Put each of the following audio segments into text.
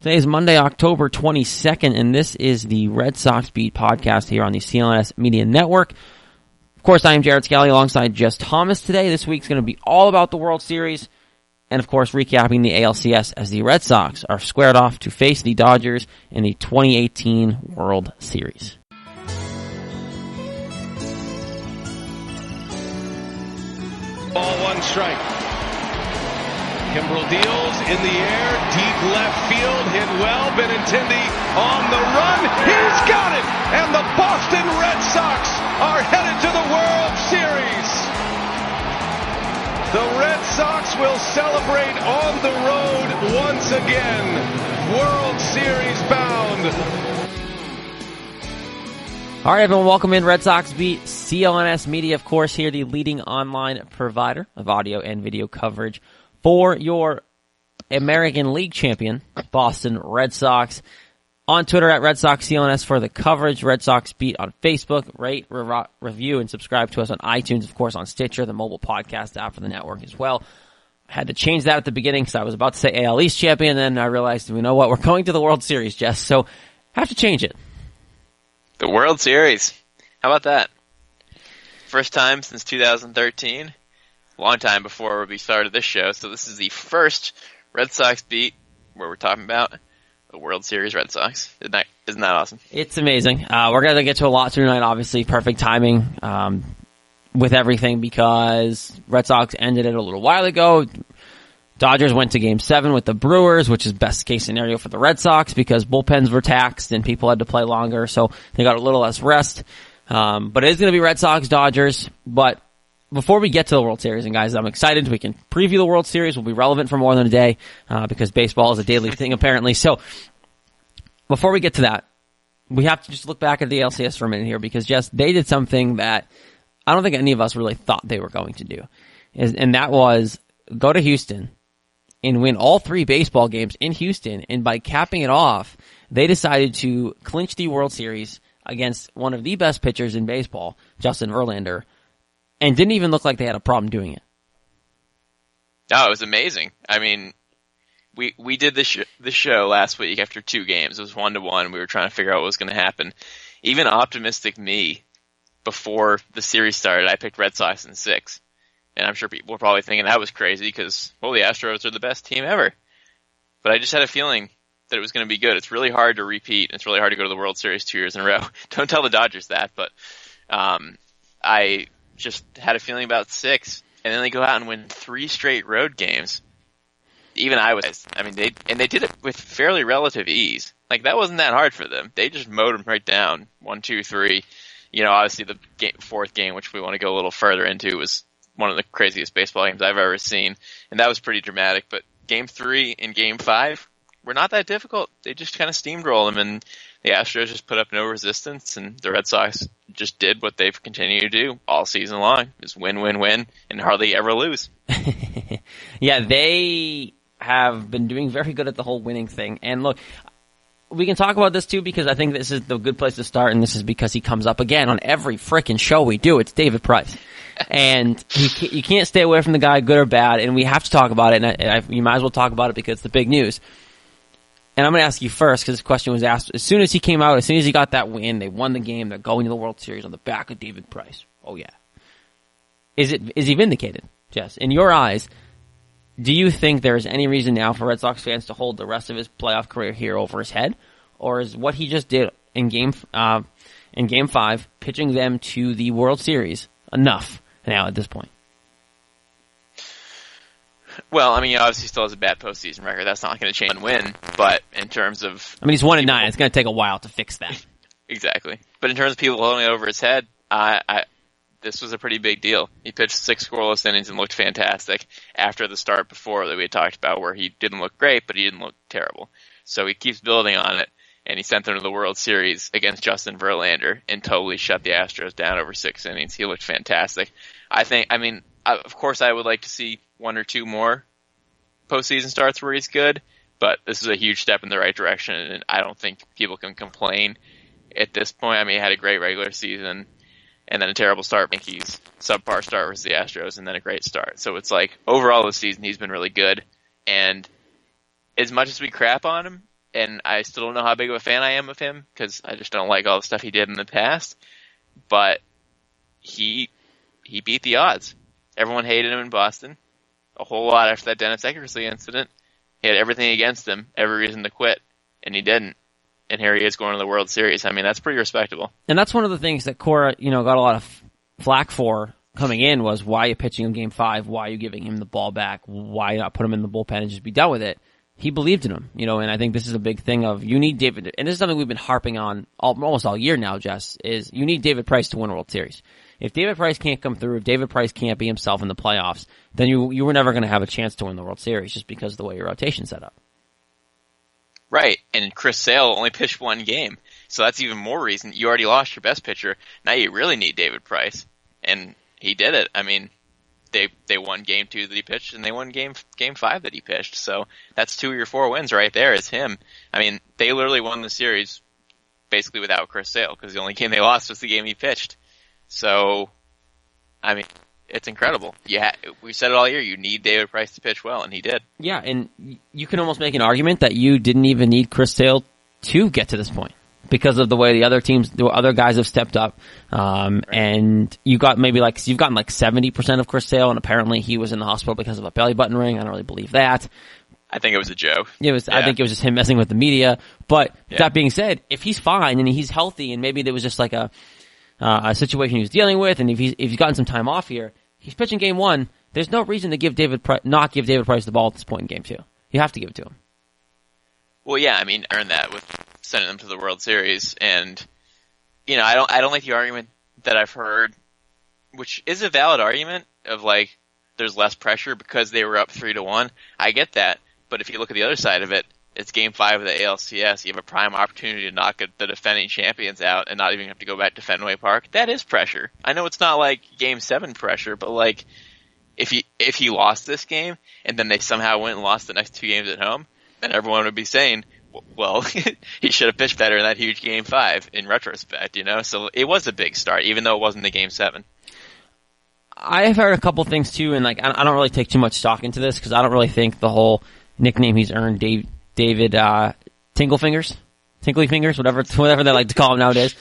Today is Monday, October 22nd, and this is the Red Sox Beat podcast here on the CLNS Media Network. Of course, I am Jared Scally alongside Jess Thomas today. This week's going to be all about the World Series, and of course, recapping the ALCS as the Red Sox are squared off to face the Dodgers in the 2018 World Series. Ball one strike. Kimbrel deals in the air, deep left field, hit well. Benintendi on the run. He's got it! And the Boston Red Sox are headed to the World Series. The Red Sox will celebrate on the road once again. World Series bound. All right, everyone, welcome in Red Sox Beat. CLNS Media, of course, here, the leading online provider of audio and video coverage for your American League champion, Boston Red Sox. On Twitter at Red Sox CLNS for the coverage. Red Sox Beat on Facebook. Rate, review, and subscribe to us on iTunes, of course, on Stitcher, the mobile podcast app for the network as well. I had to change that at the beginning because I was about to say AL East champion, and then I realized, you know what, we're going to the World Series, Jess, so I have to change it. The World Series. How about that? First time since 2013. Long time before we started this show. So this is the first Red Sox Beat where we're talking about the World Series Red Sox. Isn't that awesome? It's amazing. We're going to get to a lot tonight, obviously. Perfect timing with everything because Red Sox ended it a little while ago. Dodgers went to Game 7 with the Brewers, which is best case scenario for the Red Sox because bullpens were taxed and people had to play longer, so they got a little less rest. But it is going to be Red Sox, Dodgers. But before we get to the World Series, and guys, I'm excited we can preview the World Series. We'll be relevant for more than a day because baseball is a daily thing, apparently. So before we get to that, we have to just look back at the ALCS for a minute here because, Jess, they did something that I don't think any of us really thought they were going to do. And that was go to Houston and win all 3 baseball games in Houston. And by capping it off, they decided to clinch the World Series against one of the best pitchers in baseball, Justin Verlander, and didn't even look like they had a problem doing it. No, it was amazing. I mean, we did this show last week after 2 games. It was 1-1. We were trying to figure out what was going to happen. Even optimistic me, before the series started, I picked Red Sox in 6. And I'm sure people were probably thinking that was crazy because, well, the Astros are the best team ever. But I just had a feeling that it was going to be good. It's really hard to repeat. It's really hard to go to the World Series 2 years in a row. Don't tell the Dodgers that, but I just had a feeling about 6. And then they go out and win 3 straight road games. Even they did it with fairly relative ease. Like, that wasn't that hard for them. They just mowed them right down. 1, 2, 3. You know, obviously the 4th game, which we want to go a little further into, was one of the craziest baseball games I've ever seen. And that was pretty dramatic. But Game 3 and Game 5 were not that difficult. They just kind of steamrolled them, and the Astros just put up no resistance, and the Red Sox just did what they've continued to do all season long, is win, win, win, and hardly ever lose. Yeah, they have been doing very good at the whole winning thing. And look, we can talk about this too because I think this is the good place to start, and this is because he comes up again on every frickin' show we do. It's David Price. And you can't stay away from the guy, good or bad, and we have to talk about it, and you might as well talk about it because it's the big news. And I'm going to ask you first because this question was asked as soon as he came out, as soon as he got that win, they won the game, they're going to the World Series on the back of David Price. Oh, yeah. Is he vindicated, Jess? In your eyes, do you think there is any reason now for Red Sox fans to hold the rest of his playoff career here over his head? Or is what he just did in Game 5, pitching them to the World Series, enough now at this point? Well, I mean, he obviously still has a bad postseason record. That's not going to change and win. But in terms of... I mean, he's 1-9. It's going to take a while to fix that. Exactly. But in terms of people holding it over his head, this was a pretty big deal. He pitched 6 scoreless innings and looked fantastic after the start before that we had talked about where he didn't look great, but he didn't look terrible. So he keeps building on it, and he sent them to the World Series against Justin Verlander and totally shut the Astros down over 6 innings. He looked fantastic. Of course, I would like to see 1 or 2 more postseason starts where he's good, but this is a huge step in the right direction, and I don't think people can complain at this point. I mean, he had a great regular season, and then a terrible start, Yankees, subpar start versus the Astros, and then a great start. So it's like, overall this season, he's been really good, and as much as we crap on him, and I still don't know how big of a fan I am of him because I just don't like all the stuff he did in the past. But he beat the odds. Everyone hated him in Boston a whole lot after that Dennis Eckersley incident. He had everything against him, every reason to quit, and he didn't. And here he is going to the World Series. I mean, that's pretty respectable. And that's one of the things that Cora, got a lot of flack for coming in was, why are you pitching him Game 5? Why are you giving him the ball back? Why not put him in the bullpen and just be done with it? He believed in him, and I think this is a big thing of, you need David, and this is something we've been harping on almost all year now, Jess, is you need David Price to win a World Series. If David Price can't come through, if David Price can't be himself in the playoffs, then you were never going to have a chance to win the World Series just because of the way your rotation's set up. Right, and Chris Sale only pitched one game, so that's even more reason. You already lost your best pitcher. Now you really need David Price, and he did it. I mean, they won Game 2 that he pitched, and they won Game 5 that he pitched. So that's 2 of your 4 wins right there. Is him. I mean, they literally won the series basically without Chris Sale because the only game they lost was the game he pitched. So, I mean, it's incredible. We said it all year. You need David Price to pitch well, and he did. Yeah, and you can almost make an argument that you didn't even need Chris Sale to get to this point because of the way the other guys have stepped up. Right. And you got you've gotten 70% of Chris Sale, and apparently he was in the hospital because of a belly button ring. I don't really believe that. I think it was a joke. Yeah. I think it was just him messing with the media. But that being said, if he's fine and he's healthy, and maybe there was just a situation he was dealing with, and if he's gotten some time off here, he's pitching Game 1. There's no reason to not give David Price the ball at this point in Game 2. You have to give it to him. Well, yeah, I mean, earned that with sending them to the World Series, and I don't like the argument that I've heard, which is a valid argument of there's less pressure because they were up 3-1. I get that, but if you look at the other side of it, it's Game 5 of the ALCS. You have a prime opportunity to knock the defending champions out and not even have to go back to Fenway Park. That is pressure. I know it's not like Game 7 pressure, but if he lost this game and then they somehow went and lost the next 2 games at home, then everyone would be saying, well, he should have pitched better in that huge Game 5 in retrospect, So it was a big start, even though it wasn't the Game 7. I've heard a couple things too, and I don't really take too much stock into this because I don't really think the whole nickname he's earned, David Tinkly Fingers, whatever they like to call him nowadays.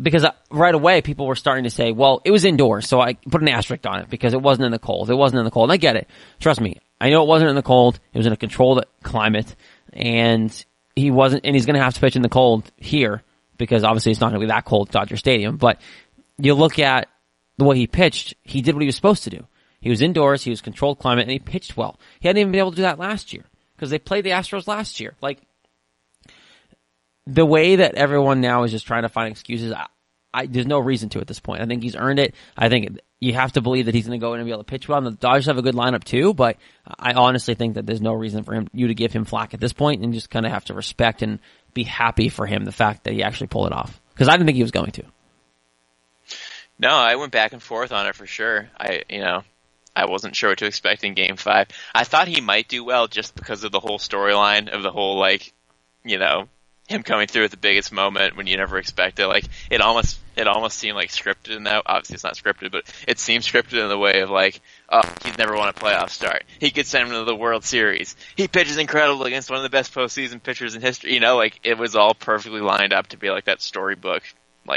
Because right away people were starting to say, well, it was indoors, so I put an asterisk on it because it wasn't in the cold. It wasn't in the cold. And I get it. Trust me. I know it wasn't in the cold. It was in a controlled climate, and he's going to have to pitch in the cold here because obviously it's not going to be that cold at Dodger Stadium. But you look at the way he pitched, he did what he was supposed to do. He was indoors, he was controlled climate, and he pitched well. He hadn't even been able to do that last year because they played the Astros last year. The way that everyone now is just trying to find excuses, there's no reason to at this point. I think he's earned it. I think you have to believe that he's going to go in and be able to pitch well. And the Dodgers have a good lineup too, but I honestly think that there's no reason for you to give him flack at this point, and just kind of have to respect and be happy for him, the fact that he actually pulled it off. Because I didn't think he was going to. No, I went back and forth on it for sure. I wasn't sure what to expect in Game 5. I thought he might do well just because of the whole storyline of the whole, him coming through at the biggest moment when you never expect it. It almost seemed scripted in that. Obviously it's not scripted, but it seemed scripted in the way of he's never won a playoff start. He could send him to the World Series. He pitches incredible against one of the best postseason pitchers in history. It was all perfectly lined up to be that storybook,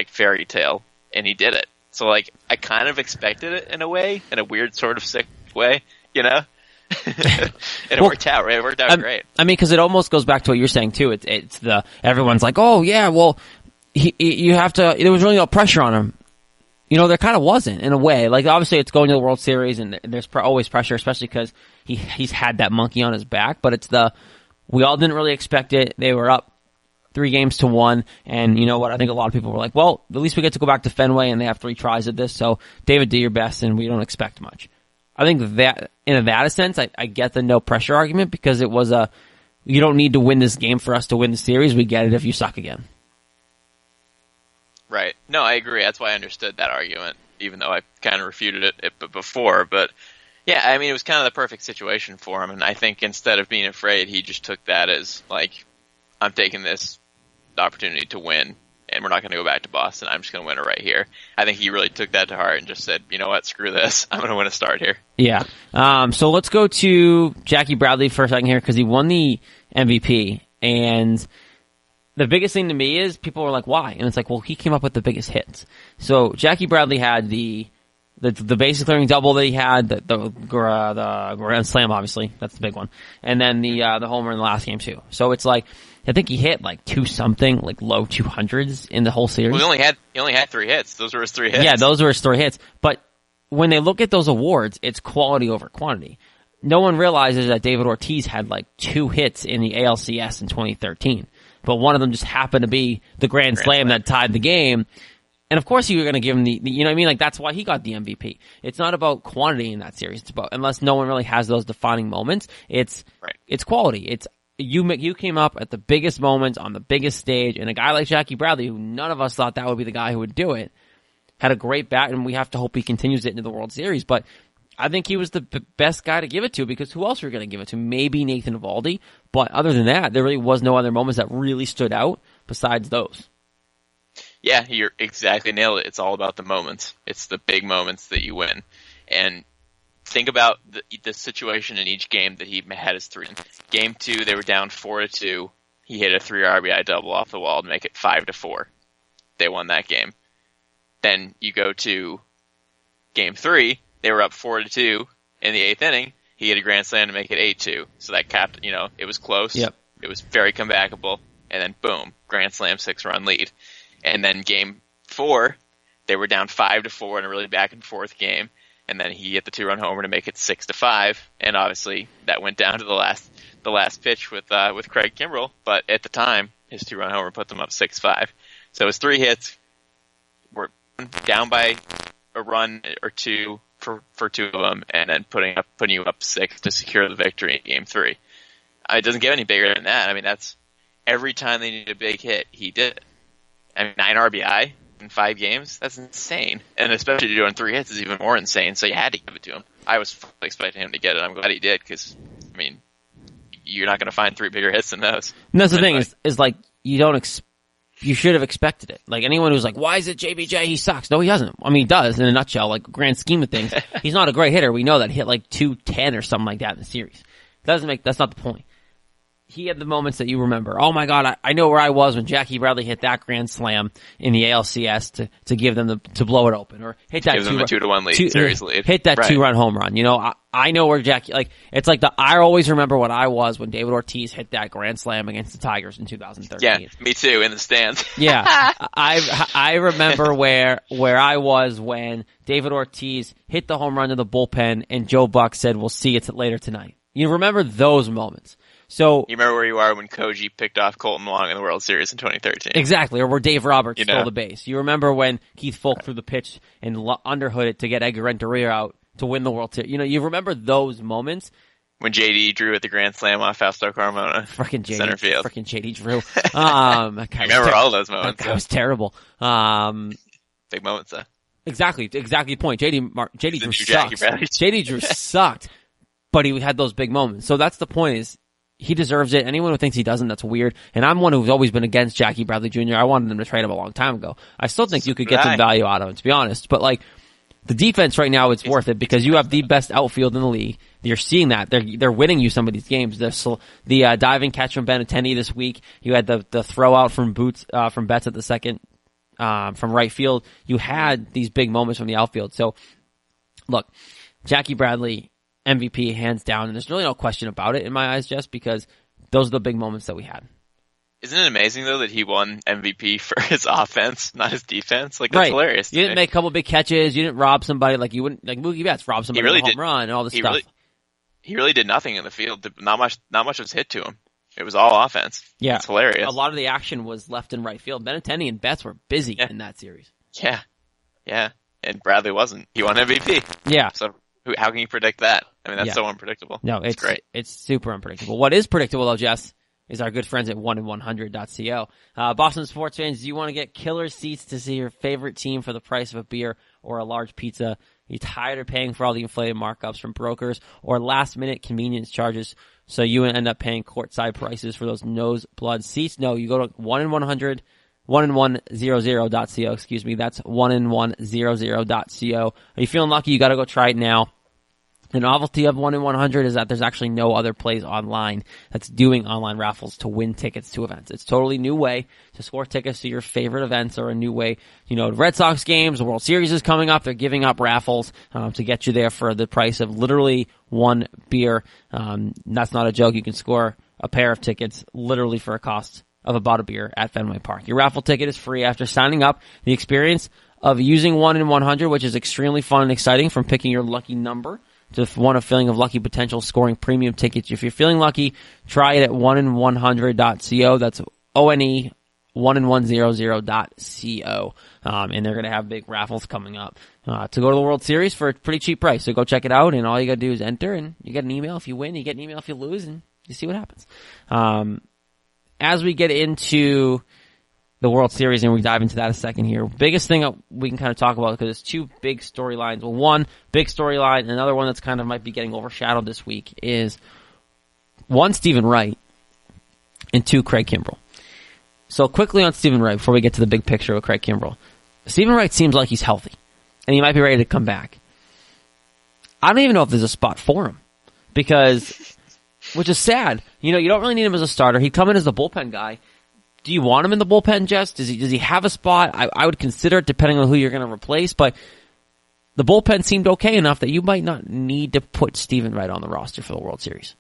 fairy tale, and he did it. So I kind of expected it in a way, in a weird sort of sick way, and it worked out, right? It worked out great. I mean, because it almost goes back to what you're saying too. It's everyone's like, oh yeah, well, you have to. There was really no pressure on him. There kind of wasn't in a way. Obviously, it's going to the World Series, and there's always pressure, especially because he's had that monkey on his back. But we all didn't really expect it. They were up 3-1, and you know what? I think a lot of people were like, well, at least we get to go back to Fenway, and they have 3 tries at this. So David, do your best, and we don't expect much. I think that, in that sense, I get the no pressure argument because it was you don't need to win this game for us to win the series. We get it if you suck again. Right. No, I agree. That's why I understood that argument, even though I kind of refuted it before. But yeah, I mean, it was kind of the perfect situation for him. And I think instead of being afraid, he just took that as I'm taking this opportunity to win, and we're not going to go back to Boston. I'm just going to win it right here. I think he really took that to heart and just said, you know what, screw this. I'm going to win a start here. Yeah. So let's go to Jackie Bradley for a second here because he won the MVP. And the biggest thing to me is people were like, why? And it's like, well, he came up with the biggest hits. So Jackie Bradley had the basic clearing double that he had, the grand slam, obviously. That's the big one. And then the homer in the last game too. So it's like, I think he hit like 2-something, like low 200s in the whole series. Well, he only had 3 hits. Those were his 3 hits. Yeah, those were his 3 hits. But when they look at those awards, it's quality over quantity. No one realizes that David Ortiz had like 2 hits in the ALCS in 2013. But one of them just happened to be the grand slam that tied the game. And of course you were going to give him the, you know what I mean? Like that's why he got the MVP. It's not about quantity in that series. It's about, unless no one really has those defining moments, it's quality. It's, you came up at the biggest moments on the biggest stage, and a guy like Jackie Bradley, who none of us thought that would be the guy who would do it, had a great bat, and we have to hope he continues it into the World Series. But I think he was the best guy to give it to, because who else were going to give it to? Maybe Nathan Eovaldi, but other than that, there really was no other moments that really stood out besides those. Yeah, you're exactly nailed it. It's all about the moments. It's the big moments that you win. And think about the situation in each game that he had his 3 in. Game 2, they were down 4-2. He hit a 3 RBI double off the wall to make it 5-4. They won that game. Then you go to Game 3, they were up 4-2 in the 8th inning. He hit a grand slam to make it 8-2. So that capped, it was close. Yep. It was very comebackable. And then boom, grand slam 6-run lead. And then Game 4, they were down 5-4 in a really back and forth game. And then he hit the 2-run homer to make it 6-5. And obviously that went down to the last pitch with Craig Kimbrel. But at the time, his 2-run homer put them up 6-5. So his 3 hits were down by a run or 2 for 2 of them, and then putting you up 6 to secure the victory in Game 3. It doesn't get any bigger than that. I mean, that's every time they need a big hit, he did it. I mean, 9 RBI in 5 games, that's insane. And especially doing 3 hits is even more insane, so you had to give it to him. I was fully expecting him to get it. I'm glad he did, because, I mean, you're not going to find 3 bigger hits than those. And that's the thing, is like, you should have expected it. Like, anyone who's like, why is it JBJ? He sucks. No, he doesn't. I mean, he does, in a nutshell, like, grand scheme of things. He's not a great hitter. We know that. He hit like 210 or something like that in the series. That's not the point. He had the moments that you remember. Oh my God, I know where I was when Jackie Bradley hit that grand slam in the ALCS to give them to blow it open, or hit that 2-1 lead, series lead. Hit that 2-run home run. I know where Jackie, like, it's like I always remember what I was when David Ortiz hit that grand slam against the Tigers in 2013. Yeah, me too, in the stands. Yeah. I remember where I was when David Ortiz hit the home run to the bullpen and Joe Buck said, we'll see it later tonight. You remember those moments. So you remember where you are when Koji picked off Colton Wong in the World Series in 2013. Exactly, or where Dave Roberts stole the base. You remember when Keith Folk threw the pitch and underhood it to get Edgar Renteria out to win the World Series. You remember those moments. When JD drew at the Grand Slam off Fausto Carmona. Freaking JD. Center field. Freaking JD drew. I remember all those moments. That was terrible. Big moments, though. Exactly the point. JD Drew sucked. JD Drew sucked, but he had those big moments. So that's the point, is he deserves it. Anyone who thinks he doesn't, that's weird. And I'm one who's always been against Jackie Bradley Jr. I wanted them to trade him a long time ago. I still think you could get some value out of him, to be honest. But like, the defense right now, it's worth it because you have the best outfield in the league. You're seeing that. They're winning you some of these games. The diving catch from Benintendi this week. You had the throw out from Betts at the second, from right field. You had these big moments from the outfield. So, look, Jackie Bradley, MVP, hands down, and there's really no question about it in my eyes, just because those are the big moments that we had. Isn't it amazing, though, that he won MVP for his offense, not his defense? Like, that's hilarious. You didn't make a couple big catches. You didn't rob somebody like you wouldn't, like Mookie Betts robbed somebody with a home run and all this stuff. He really did nothing in the field. Not much was hit to him. It was all offense. Yeah. It's hilarious. A lot of the action was left and right field. Benintendi and Betts were busy in that series. Yeah. Yeah. And Bradley wasn't. He won MVP. Yeah. So how can you predict that? I mean, that's so unpredictable. No, it's great. It's super unpredictable. What is predictable, though, Jess, is our good friends at 1in100.co. Boston sports fans, do you want to get killer seats to see your favorite team for the price of a beer or a large pizza? Are you tired of paying for all the inflated markups from brokers or last-minute convenience charges so you end up paying courtside prices for those noseblood seats? No, you go to 1in100, 1in100.co, excuse me. That's 1in100.co. Are you feeling lucky? You got to go try it now. The novelty of 1 in 100 is that there's actually no other place online that's doing online raffles to win tickets to events. It's a totally new way to score tickets to your favorite events, or a new way, the Red Sox games, the World Series is coming up. They're giving up raffles to get you there for the price of literally one beer. That's not a joke. You can score a pair of tickets literally for a cost of about a beer at Fenway Park. Your raffle ticket is free after signing up. The experience of using 1 in 100, which is extremely fun and exciting, from picking your lucky number to one of feeling of lucky potential, scoring premium tickets. If you're feeling lucky, try it at 1in100.co. That's ONE 1in100.co. And they're going to have big raffles coming up to go to the World Series for a pretty cheap price. So go check it out, and all you got to do is enter, and you get an email if you win, you get an email if you lose, and you see what happens. As we get into the World Series, and we dive into that a second here, biggest thing we can kind of talk about, because there's two big storylines. Well, one big storyline, and another one that's kind of might be getting overshadowed this week is, one, Stephen Wright, and two, Craig Kimbrel. So quickly on Stephen Wright, before we get to the big picture with Craig Kimbrel. Stephen Wright seems like he's healthy, and he might be ready to come back. I don't even know if there's a spot for him, which is sad. You don't really need him as a starter. He'd come in as the bullpen guy. Do you want him in the bullpen, Jess? Does he have a spot? I would consider it, depending on who you're going to replace, but the bullpen seemed okay enough that you might not need to put Stephen Wright on the roster for the World Series.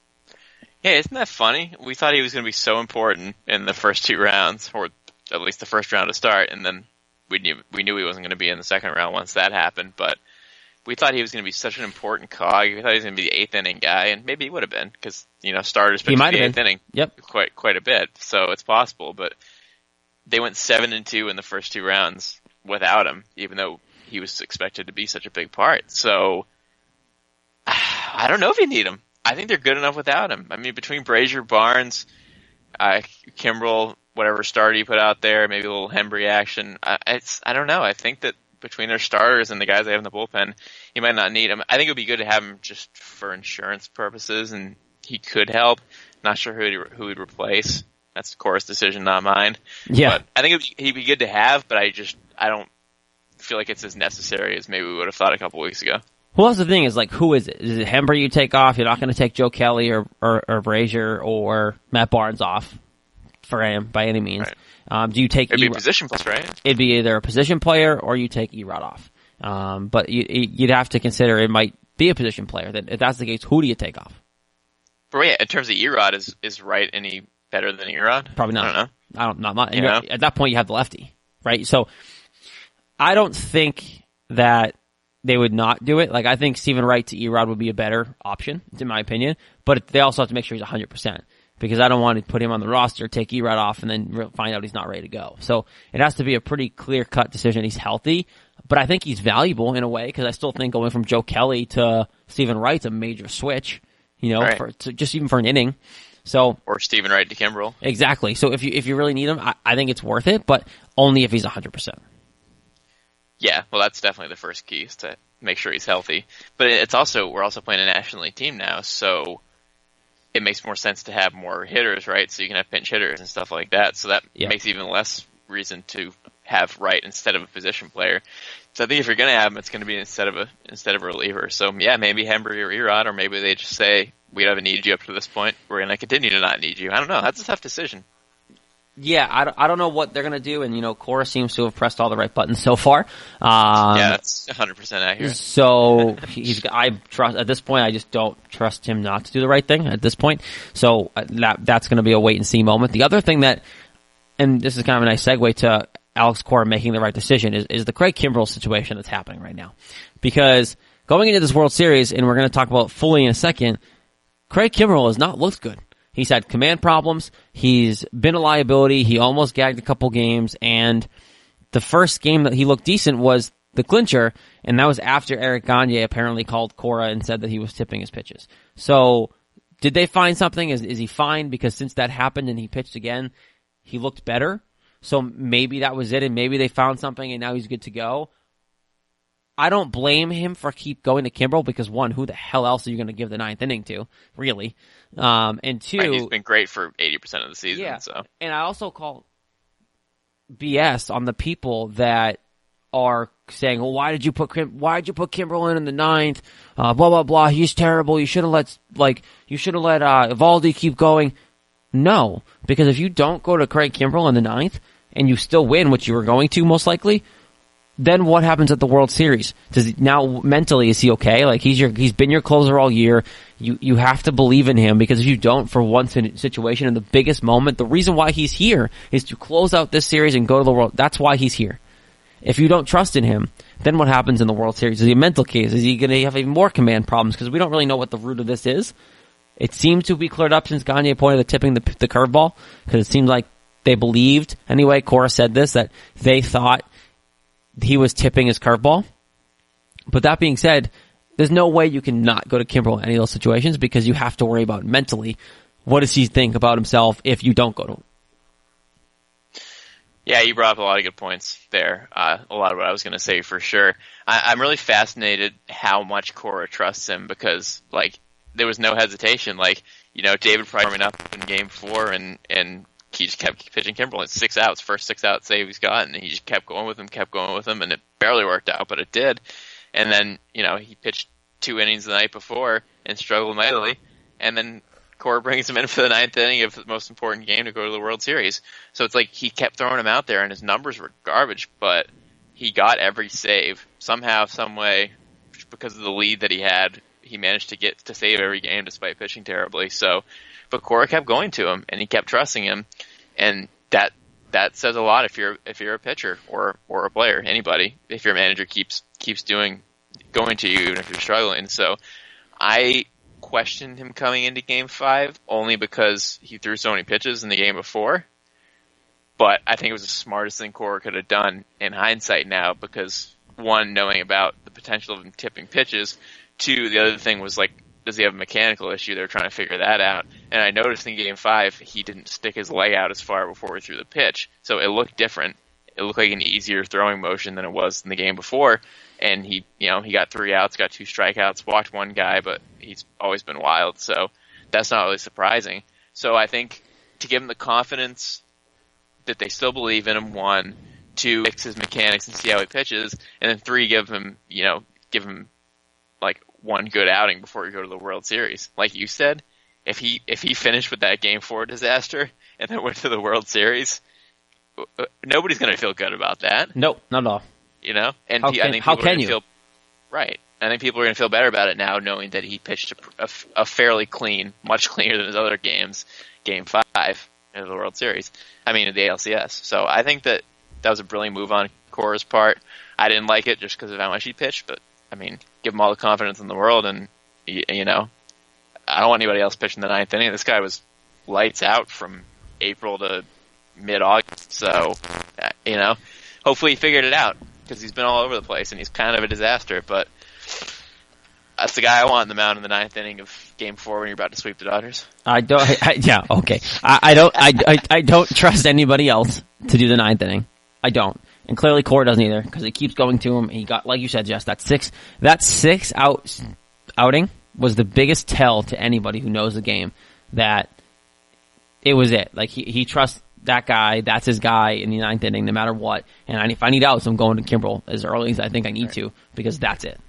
Yeah, isn't that funny? We thought he was going to be so important in the first two rounds, or at least the first round to start, and then we knew he wasn't going to be in the second round once that happened, but we thought he was going to be such an important cog. We thought he was going to be the eighth inning guy, and maybe he would have been, because starters pitch the eighth inning quite a bit, so it's possible. But they went 7-2 in the first two rounds without him, even though he was expected to be such a big part. So I don't know if you need him. I think they're good enough without him. I mean, between Brazier, Barnes, Kimbrel, whatever starter you put out there, maybe a little Hembree action. I don't know. I think that between their starters and the guys they have in the bullpen, you might not need him. I think it would be good to have him just for insurance purposes, and he could help. Not sure who he'd replace. That's Cora's decision, not mine. Yeah. But I think he'd be good to have, but I don't feel like it's as necessary as maybe we would have thought a couple weeks ago. Well, that's the thing is, who is it? Is it Hembree you take off? You're not going to take Joe Kelly or Brazier or Matt Barnes off for him by any means. Right. Do you take? It'd be a position player, right? It'd be either a position player or you take Erod off. But you'd have to consider it might be a position player. If that's the case, who do you take off? But yeah, in terms of Erod, is Wright any better than Erod? Probably not. I don't know. Not. At that point, you have the lefty, right? So I don't think that they would not do it. I think Stephen Wright to Erod would be a better option, in my opinion. But they also have to make sure he's 100%. Because I don't want to put him on the roster, take Erod off, and then find out he's not ready to go. So it has to be a pretty clear-cut decision. He's healthy, but I think he's valuable in a way, because I still think going from Joe Kelly to Stephen Wright's a major switch, right. just even for an inning. So or Stephen Wright to Kimbrel. Exactly. So if you really need him, I think it's worth it, but only if he's 100%. Yeah, well, that's definitely the first key, is to make sure he's healthy. But we're also playing a National League team now, so it makes more sense to have more hitters, right? So you can have pinch hitters and stuff like that. So that makes even less reason to have Wright instead of a position player. So I think if you're going to have him, it's going to be instead of a reliever. So yeah, maybe Hembree or Erod, or maybe they just say, we haven't needed you up to this point. We're going to continue to not need you. I don't know. That's a tough decision. Yeah, I don't know what they're going to do, and Cora seems to have pressed all the right buttons so far. Yeah, that's 100% accurate. So I trust at this point. I just don't trust him not to do the right thing at this point. So that's going to be a wait and see moment. The other thing and this is kind of a nice segue to Alex Cora making the right decision, is the Craig Kimbrel situation that's happening right now. Because going into this World Series, and we're going to talk about fully in a second, Craig Kimbrel has not looked good. He's had command problems. He's been a liability. He almost gagged a couple games, and the first game that he looked decent was the clincher, and that was after Eric Gagne apparently called Cora and said that he was tipping his pitches. So did they find something? Is he fine? Because since that happened and he pitched again, he looked better. So maybe that was it, and maybe they found something, and now he's good to go. I don't blame him for keep going to Kimbrel, because one, who the hell else are you going to give the ninth inning to, really? And two, right, he's been great for 80% of the season. Yeah, so. And I also call BS on the people that are saying, well, why did you put Kimbrel in the ninth? Blah, blah, blah. He's terrible. You should have let Evaldi keep going. No, because if you don't go to Craig Kimbrel in the ninth and you still win, which you were going to most likely, then what happens at the World Series? Now mentally is he okay? Like he's been your closer all year. You have to believe in him, because if you don't for one situation in the biggest moment, the reason why he's here is to close out this series and go to the World. That's why he's here. If you don't trust in him, then what happens in the World Series? Is he a mental case? Is he going to have even more command problems? Because we don't really know what the root of this is. It seems to be cleared up since Garnett pointed to tipping the curveball, because it seems like they believed, anyway, Cora said this, that they thought he was tipping his curveball. But that being said, there's no way you can not go to Kimbrel in any of those situations, because you have to worry about mentally, what does he think about himself if you don't go to him? Yeah, you brought up a lot of good points there. A lot of what I was going to say for sure. I'm really fascinated how much Cora trusts him, because there was no hesitation. David Price warming up in Game 4, and he just kept pitching Kimbrel. It's 6 outs, first 6 out save he's gotten, and he just kept going with him, and it barely worked out, but it did. And then, he pitched 2 innings the night before and struggled mightily, and then Cora brings him in for the 9th inning of the most important game to go to the World Series. So it's like he kept throwing him out there, and his numbers were garbage, but he got every save. Somehow, some way, because of the lead that he had, he managed to get to save every game despite pitching terribly. But Cora kept going to him, and he kept trusting him, and that says a lot if you're a pitcher or a player, anybody. If your manager keeps going to you, even if you're struggling. So I questioned him coming into Game 5 only because he threw so many pitches in the game before. But I think it was the smartest thing Cora could have done in hindsight now, because one, knowing about the potential of him tipping pitches. Two, the other thing was does he have a mechanical issue? They're trying to figure that out. And I noticed in Game 5, he didn't stick his leg out as far before he threw the pitch. So it looked different. It looked like an easier throwing motion than it was in the game before. And he got 3 outs, got 2 strikeouts, walked 1 guy, but he's always been wild. So that's not really surprising. So I think to give him the confidence that they still believe in him, 1, 2, fix his mechanics and see how he pitches, and then 3, give him 1 good outing before we go to the World Series. Like you said, if he finished with that Game 4 disaster and then went to the World Series, nobody's going to feel good about that. Nope, not at all. And I think people are going to feel right. I think people are going to feel better about it now, knowing that he pitched a fairly clean, much cleaner than his other games, Game 5 of the World Series. I mean, of the ALCS. So I think that was a brilliant move on Cora's part. I didn't like it just because of how much he pitched, but I mean, give him all the confidence in the world, and I don't want anybody else pitching the 9th inning. This guy was lights out from April to mid-August, so hopefully he figured it out, because he's been all over the place and he's kind of a disaster. But that's the guy I want in the mound in the 9th inning of Game 4 when you're about to sweep the Dodgers. I don't trust anybody else to do the 9th inning. I don't. And clearly Cora doesn't either, because he keeps going to him. He got, like you said, Jess, that 6 out outing was the biggest tell to anybody who knows the game that it was it. Like he trusts that guy. That's his guy in the 9th inning, no matter what. And if I need outs, I'm going to Kimbrel as early as I think I need to, because that's it.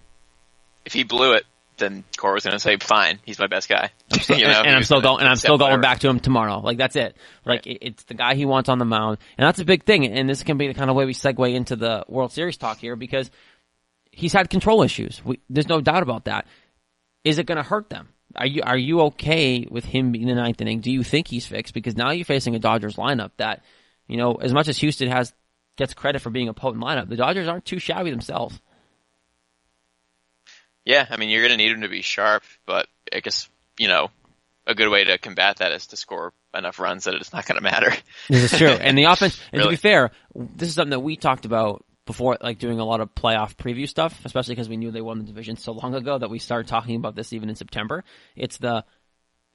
If he blew it, then Cora's going to say, "Fine, he's my best guy." I'm still going back to him tomorrow. Like that's it. Like it's the guy he wants on the mound, and that's a big thing. And this can be the kind of way we segue into the World Series talk here, because he's had control issues. There's no doubt about that. Is it going to hurt them? Are you okay with him being in the 9th inning? Do you think he's fixed? Because now you're facing a Dodgers lineup that, as much as Houston gets credit for being a potent lineup, the Dodgers aren't too shabby themselves. Yeah, I mean, you're going to need him to be sharp, but I guess, a good way to combat that is to score enough runs that it's not going to matter. This is true. And the offense, and really? To be fair, this is something that we talked about before, like doing a lot of playoff preview stuff, especially because we knew they won the division so long ago that we started talking about this even in September. It's the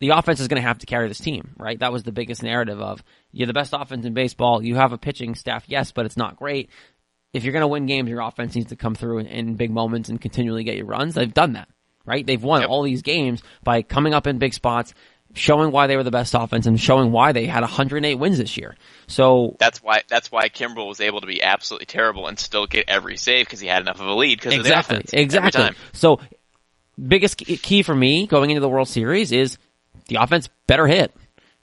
offense is going to have to carry this team, right? That was the biggest narrative of, you're the best offense in baseball. You have a pitching staff, yes, but it's not great. If you're going to win games, your offense needs to come through in big moments and continually get your runs. They've done that, right? They've won all these games by coming up in big spots, showing why they were the best offense and showing why they had 108 wins this year. So that's why Kimbrel was able to be absolutely terrible and still get every save because he had enough of a lead because of the offense. Exactly. Every time. So biggest key for me going into the World Series is the offense better hit.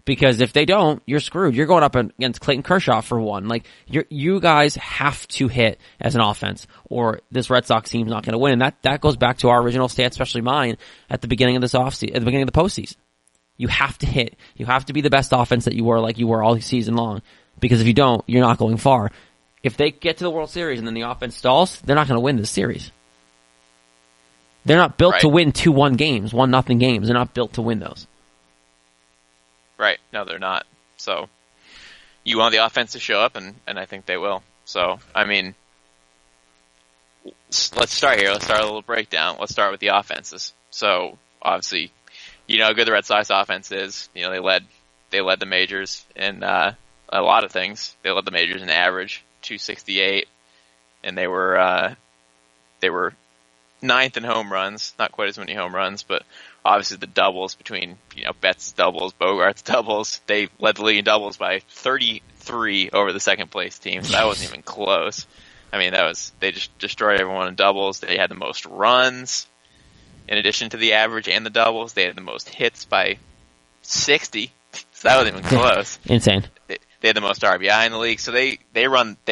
Because if they don't, you're screwed. You're going up against Clayton Kershaw for one. Like, you guys have to hit as an offense, or this Red Sox team's not going to win. And that goes back to our original stance, especially mine, at the beginning of this offseason, at the beginning of the postseason. You have to hit. You have to be the best offense that you were, like you were all season long. Because if you don't, you're not going far. If they get to the World Series and then the offense stalls, they're not going to win this series. They're not built to win 2-1 games, 1-0 games. They're not built to win those. Right. No, they're not. So you want the offense to show up, and I think they will. So, I mean, let's start here. Let's start a little breakdown. Let's start with the offenses. So, obviously, you know how good the Red Sox offense is. You know, they led the majors in a lot of things. They led the majors in average, 268, and they were ninth in home runs. Not quite as many home runs, but obviously the doubles between, you know, Betts doubles, Bogart's doubles. They led the league in doubles by 33 over the second place team. So that wasn't even close. I mean, they just destroyed everyone in doubles. They had the most runs in addition to the average and the doubles. They had the most hits by 60. So that wasn't even close. Insane. They had the most RBI in the league. So they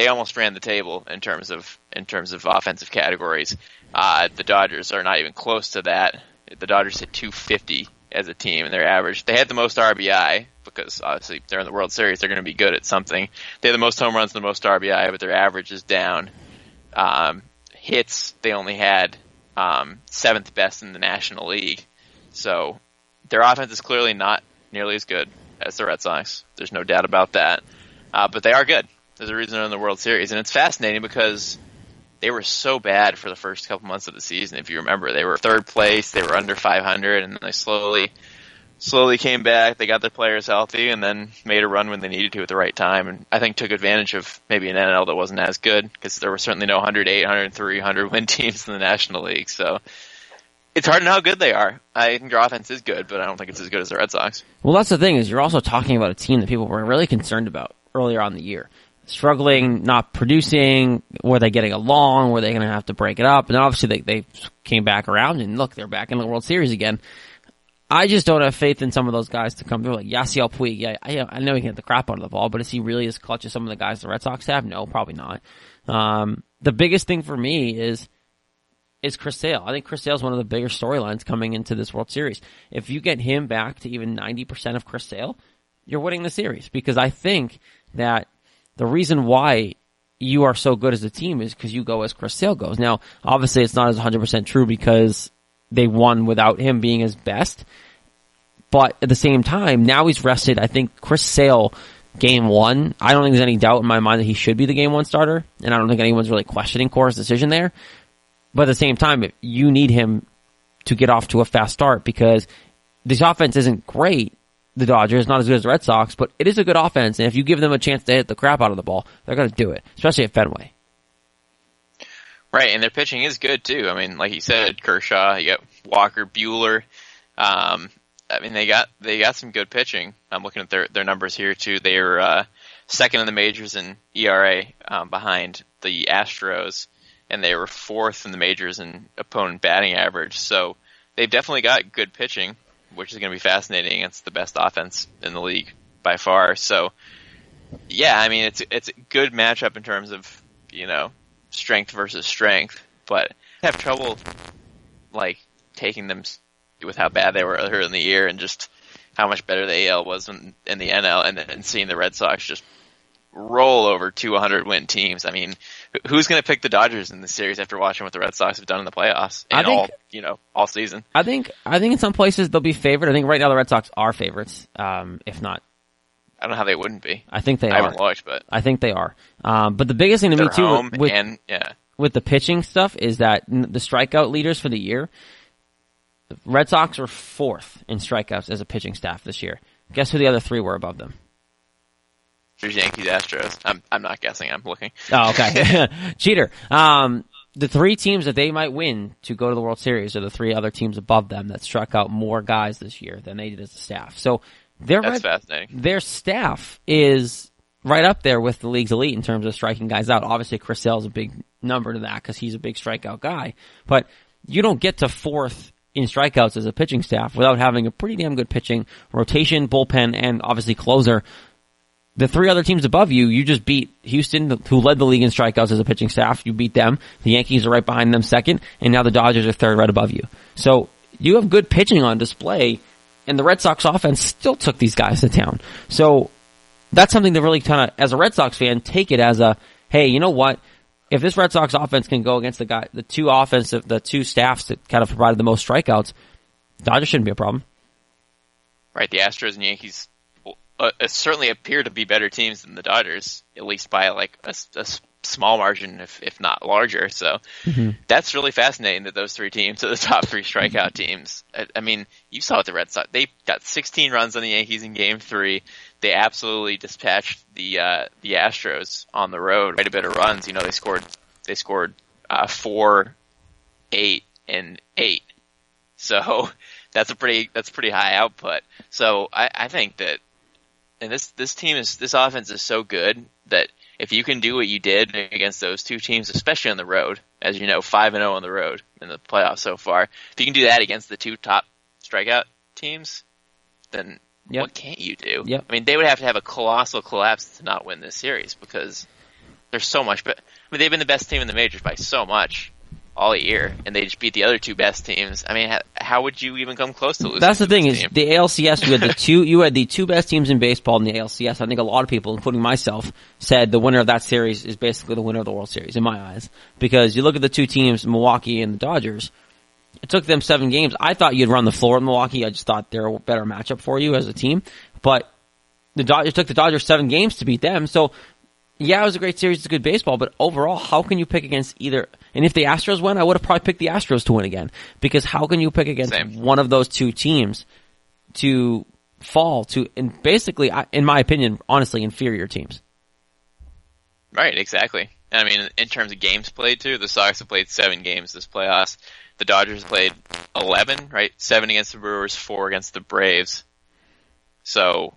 almost ran the table in terms of offensive categories. The Dodgers are not even close to that. The Dodgers hit 250 as a team in their average. They had the most RBI because obviously they're in the World Series. They're going to be good at something. They had the most home runs and the most RBI, but their average is down. Hits, they only had seventh best in the National League. So their offense is clearly not nearly as good as the Red Sox. There's no doubt about that. But they are good. There's a reason they're in the World Series. And it's fascinating because they were so bad for the first couple months of the season. If you remember, they were third place, they were under 500, and they slowly came back. They got their players healthy, and then made a run when they needed to at the right time. And I think took advantage of maybe an NL that wasn't as good because there were certainly no 108, 103, 100 win teams in the National League. So it's hard to know how good they are. I think their offense is good, but I don't think it's as good as the Red Sox. Well, that's the thing is you're also talking about a team that people were really concerned about earlier on in the year. Struggling, not producing, were they getting along, were they going to have to break it up? And then obviously they came back around, and look, they're back in the World Series again. I just don't have faith in some of those guys to come through. Like Yasiel Puig, yeah, I know he can hit the crap out of the ball, but is he really as clutch as some of the guys the Red Sox have? No, probably not. The biggest thing for me is Chris Sale. I think Chris Sale is one of the bigger storylines coming into this World Series. If you get him back to even 90% of Chris Sale, you're winning the series, because I think that the reason why you are so good as a team is because you go as Chris Sale goes. Now, obviously, it's not as 100% true because they won without him being his best. But at the same time, now he's rested. I think Chris Sale, game one, I don't think there's any doubt in my mind that he should be the game one starter. And I don't think anyone's really questioning Cora's decision there. But at the same time, you need him to get off to a fast start because this offense isn't great. The Dodgers, not as good as the Red Sox, but it is a good offense, and if you give them a chance to hit the crap out of the ball, they're going to do it, especially at Fenway. Right, and their pitching is good, too. I mean, like you said, Kershaw, you got Walker, Buehler. I mean, they got some good pitching. I'm looking at their numbers here, too. They are second in the majors in ERA behind the Astros, and they were fourth in the majors in opponent batting average. So they've definitely got good pitching, which is going to be fascinating. It's the best offense in the league by far. So, yeah, I mean, it's a good matchup in terms of, you know, strength versus strength, but I have trouble, like, taking them with how bad they were earlier in the year and just how much better the AL was in the NL, and then seeing the Red Sox just roll over 200-win teams. I mean, who's going to pick the Dodgers in this series after watching what the Red Sox have done in the playoffs all season? I think in some places they'll be favored. I think right now the Red Sox are favorites, if not. I don't know how they wouldn't be. I think they are. I haven't looked, but I think they are. But the biggest thing to me too with the pitching stuff is that the strikeout leaders for the year, the Red Sox were fourth in strikeouts as a pitching staff this year. Guess who the other three were above them? There's Yankees, Astros. I'm not guessing. I'm looking. Oh, okay. Cheater. the three teams that they might win to go to the World Series are the three other teams above them that struck out more guys this year than they did as a staff. So that's fascinating. Their staff is right up there with the league's elite in terms of striking guys out. Obviously, Chris Sale's a big number to that because he's a big strikeout guy. But you don't get to fourth in strikeouts as a pitching staff without having a pretty damn good pitching rotation, bullpen, and obviously closer. The three other teams above you, you just beat Houston, who led the league in strikeouts as a pitching staff. You beat them. The Yankees are right behind them second, and now the Dodgers are third right above you. So you have good pitching on display, and the Red Sox offense still took these guys to town. So that's something to really kind of, as a Red Sox fan, take it as a, hey, you know what? If this Red Sox offense can go against the two staffs that kind of provided the most strikeouts, Dodgers shouldn't be a problem. Right, the Astros and Yankees certainly appear to be better teams than the Dodgers, at least by like a small margin, if not larger. So that's really fascinating that those three teams are the top three strikeout teams. I mean, you saw what the Red Sox, they got 16 runs on the Yankees in Game 3. They absolutely dispatched the Astros on the road. Quite a bit of runs. You know, they scored 4, 8, and 8. So that's pretty high output. So I think that, and this offense is so good that if you can do what you did against those two teams, especially on the road, as you know, 5-0 on the road in the playoffs so far, if you can do that against the two top strikeout teams, then what can't you do? Yep. I mean, they would have to have a colossal collapse to not win this series because there's so much. But I mean, they've been the best team in the majors by so much all year, and they just beat the other two best teams. I mean, how would you even come close to losing? That's the thing is team? The ALCS. You had the two best teams in baseball in the ALCS. I think a lot of people, including myself, said the winner of that series is basically the winner of the World Series in my eyes. Because you look at the two teams, Milwaukee and the Dodgers. It took them 7 games. I thought you'd run the floor in Milwaukee. I just thought they're a better matchup for you as a team. But it took the Dodgers 7 games to beat them. So, yeah, it was a great series. It's good baseball. But overall, how can you pick against either? And if the Astros win, I would have probably picked the Astros to win again. Because how can you pick against one of those two teams to fall to, and basically, in my opinion, honestly, inferior teams? Right, exactly. I mean, in terms of games played, too, the Sox have played 7 games this playoffs. The Dodgers played 11, right? 7 against the Brewers, 4 against the Braves. So,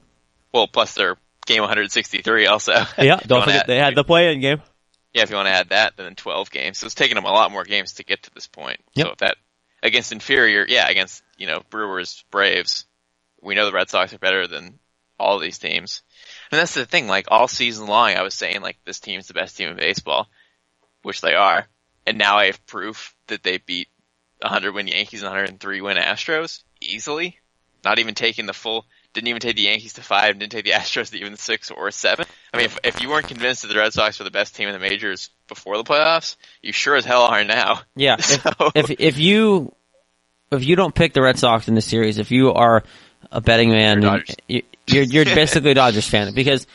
well, plus their game 163 also. Yeah, don't forget they had the play-in game. Yeah, if you want to add that, then 12 games. So it's taken them a lot more games to get to this point. Yep. So if that, against inferior, against, Brewers, Braves, we know the Red Sox are better than all of these teams. And that's the thing, like, all season long, I was saying, like, this team's the best team in baseball, which they are. And now I have proof that they beat 100-win Yankees and 103-win Astros easily. Not even taking didn't even take the Yankees to 5, didn't take the Astros to even 6 or 7. I mean, if you weren't convinced that the Red Sox were the best team in the majors before the playoffs, you sure as hell are now. Yeah, if you don't pick the Red Sox in this series, if you are a betting man, you're basically a Dodgers fan, because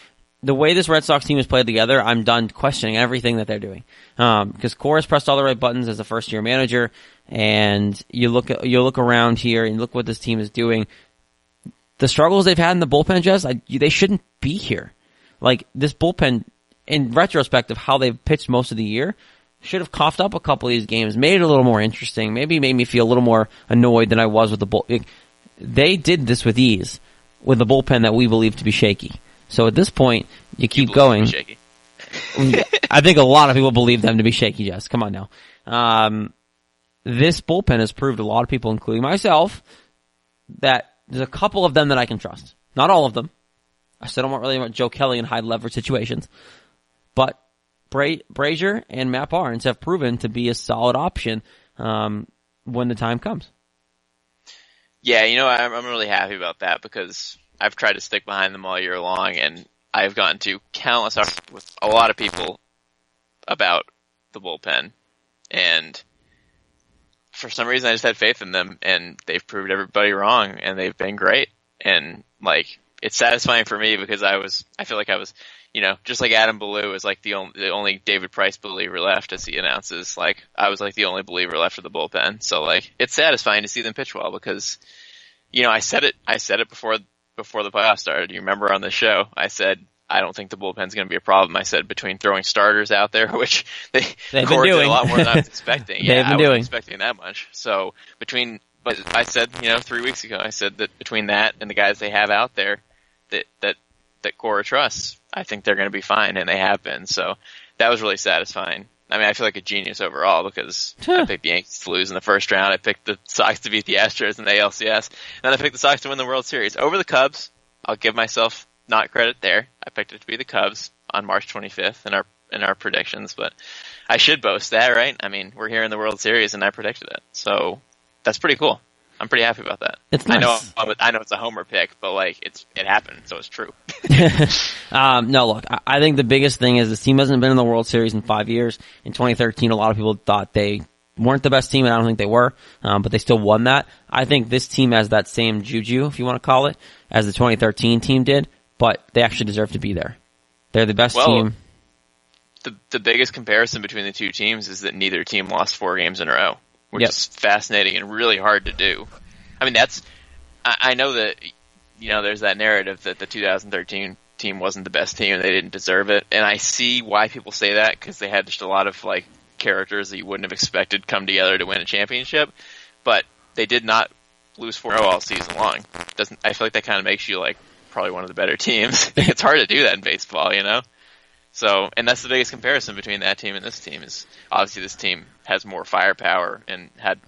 the way this Red Sox team has played together, I'm done questioning everything that they're doing. Because Cora's pressed all the right buttons as a first-year manager, and you look around here and look what this team is doing. The struggles they've had in the bullpen, Jess, they shouldn't be here. Like, this bullpen, in retrospect of how they've pitched most of the year, should have coughed up a couple of these games, made it a little more interesting, maybe made me feel a little more annoyed than I was with the bullpen. They did this with ease with the bullpen that we believe to be shaky. So at this point, you keep going. Shaky. I think a lot of people believe them to be shaky, Jess. Come on now. This bullpen has proved a lot of people, including myself, that there's a couple of them that I can trust. Not all of them. I still don't really want Joe Kelly in high leverage situations. But Brazier and Matt Barnes have proven to be a solid option when the time comes. Yeah, I'm really happy about that because I've tried to stick behind them all year long, and I've gotten to countless arguments with a lot of people about the bullpen. And for some reason, I just had faith in them, and they've proved everybody wrong, and they've been great. And, like, it's satisfying for me because I feel like I was, just like Adam Ballou is like the only David Price believer left, as he announces. Like, I was like the only believer left of the bullpen. So, like, it's satisfying to see them pitch well because, I said it before the playoffs started. You remember on the show, I said, I don't think the bullpen's going to be a problem. I said between throwing starters out there, which they've been doing a lot more than I was expecting. They've been doing. Expecting that much. So but I said, 3 weeks ago, I said that between that and the guys they have out there that Cora trusts, I think they're going to be fine, and they have been. So that was really satisfying. I mean, I feel like a genius overall because I picked the Yankees to lose in the first round. I picked the Sox to beat the Astros in the ALCS. And then I picked the Sox to win the World Series over the Cubs. I'll give myself not credit there. I picked it to be the Cubs on March 25th in our predictions, but I should boast that, right? I mean, we're here in the World Series, and I predicted it. So that's pretty cool. I'm pretty happy about that. It's nice. I know it's a homer pick, but it happened, so it's true. No, look, I think the biggest thing is this team hasn't been in the World Series in 5 years. In 2013, a lot of people thought they weren't the best team, and I don't think they were, but they still won that. I think this team has that same juju, if you want to call it, as the 2013 team did, but they actually deserve to be there. They're the best team. The biggest comparison between the two teams is that neither team lost 4 games in a row, which is fascinating and really hard to do. I mean, I know that, there's that narrative that the 2013 team wasn't the best team and they didn't deserve it. And I see why people say that because they had just a lot of characters that you wouldn't have expected come together to win a championship. But they did not lose 4 in a row all season long. I feel like that kind of makes you probably one of the better teams. It's hard to do that in baseball, So, and that's the biggest comparison between that team and this team is obviously this team has more firepower and had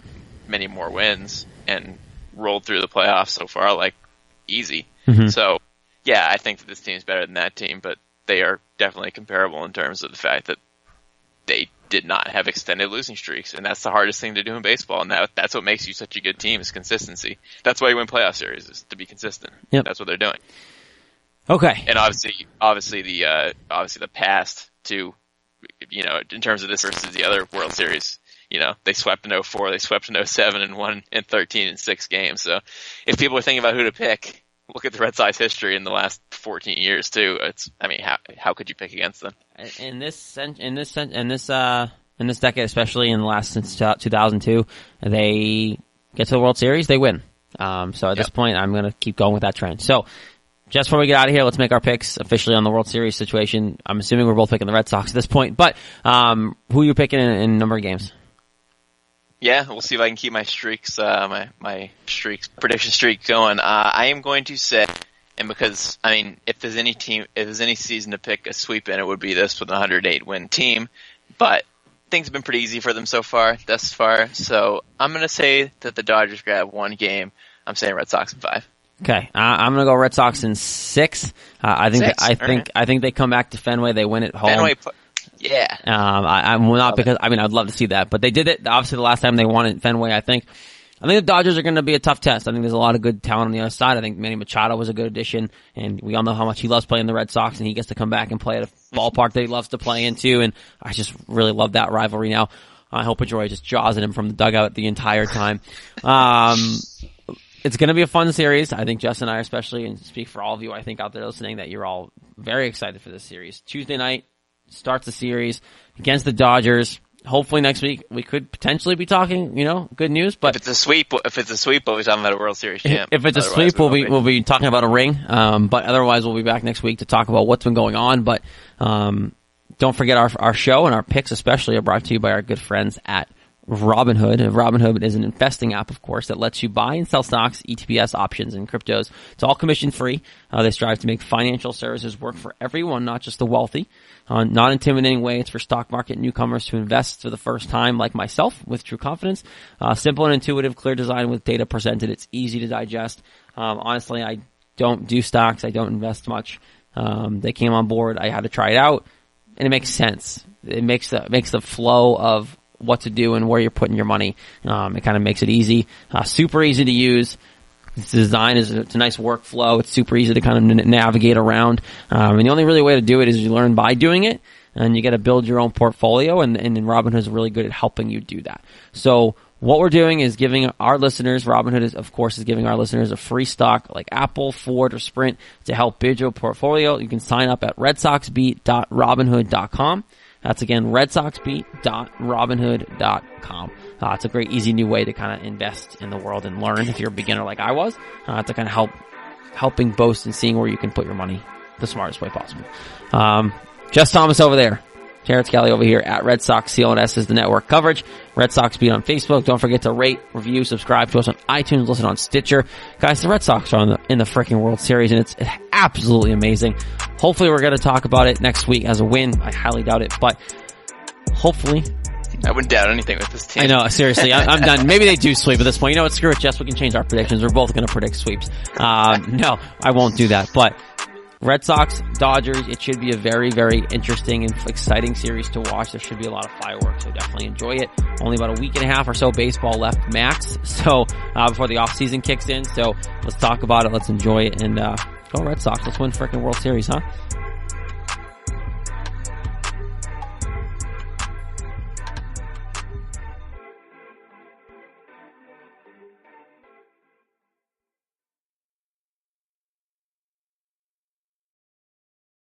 many more wins and rolled through the playoffs so far, easy. Mm-hmm. So, yeah, I think that this team is better than that team, but they are definitely comparable in terms of the fact that they did not have extended losing streaks, and that's the hardest thing to do in baseball, and that's what makes you such a good team is consistency. That's why you win playoff series, is to be consistent. Yep. That's what they're doing. Okay. And obviously the past too, in terms of this versus the other World Series, they swept in 2004, they swept in 2007 and won in 13 in 6 games. So if people are thinking about who to pick, look at the Red Sox history in the last 14 years too. How could you pick against them? In this decade, especially in the last since 2002, they get to the World Series, they win. So at this point, I'm going to keep going with that trend. So just before we get out of here, let's make our picks officially on the World Series situation. I'm assuming we're both picking the Red Sox at this point, but who are you picking in number of games? Yeah, we'll see if I can keep my streaks, my prediction streak going. I am going to say, and because if there's any season to pick a sweep in, it would be this with a 108 win team. But things have been pretty easy for them thus far. So I'm going to say that the Dodgers grab 1 game. I'm saying Red Sox in 5. Okay, I'm gonna go Red Sox in 6. I think they come back to Fenway. They win at home. Fenway, yeah. I'm not because I'd love to see that, but they did it. Obviously, the last time they won at Fenway, I think the Dodgers are going to be a tough test. I think there's a lot of good talent on the other side. I think Manny Machado was a good addition, and we all know how much he loves playing the Red Sox, and he gets to come back and play at a ballpark that he loves to play in too. And I just really love that rivalry now. I hope Pedroia just jaws at him from the dugout the entire time. It's going to be a fun series. I think Justin and I especially, and speak for all of you, I think out there listening, that you're all very excited for this series. Tuesday night starts the series against the Dodgers. Hopefully next week we could potentially be talking, good news. But if it's a sweep, we'll be talking about a World Series champ. If it's a sweep, we'll be talking about a ring. But otherwise, we'll be back next week to talk about what's been going on. But don't forget our show and our picks especially are brought to you by our good friends at Robinhood. Robinhood is an investing app, of course, that lets you buy and sell stocks, ETPs, options, and cryptos. It's all commission free. They strive to make financial services work for everyone, not just the wealthy. Not intimidating way. It's for stock market newcomers to invest for the first time, like myself, with true confidence. Simple and intuitive, clear design with data presented. It's easy to digest. Honestly, I don't do stocks. I don't invest much. They came on board. I had to try it out, and it makes sense. It makes the flow of what to do and where you're putting your money. It kind of makes it easy, super easy to use. Its design it's a nice workflow. It's super easy to kind of navigate around. And the only really way to do it is you learn by doing it, and you got to build your own portfolio. And Robinhood is really good at helping you do that. So what we're doing is giving our listeners, Robinhood is giving our listeners a free stock like Apple, Ford, or Sprint to help build your portfolio. You can sign up at redsoxbeat.robinhood.com. That's again, redsoxbeat.robinhood.com. It's a great, easy new way to kind of invest in the world and learn if you're a beginner like I was, to kind of helping boast and seeing where you can put your money the smartest way possible. Jess Thomas over there. Terrence Kelly over here at Red Sox CLNS is the network coverage. Red Sox Beat on Facebook. Don't forget to rate, review, subscribe to us on iTunes, listen on Stitcher. Guys, the Red Sox are in the freaking World Series, and it's absolutely amazing. Hopefully we're going to talk about it next week as a win. I highly doubt it, but hopefully. I wouldn't doubt anything with this team. I know, seriously. I'm done. Maybe they do sweep at this point. You know what? Screw it, Jess. We can change our predictions. We're both going to predict sweeps. No, I won't do that, but Red Sox, Dodgers, it should be a very, very interesting and exciting series to watch. There should be a lot of fireworks, so definitely enjoy it. Only about a week and a half or so baseball left max, so before the off season kicks in. So let's talk about it, let's enjoy it, and go Red Sox. Let's win frickin' World Series, huh?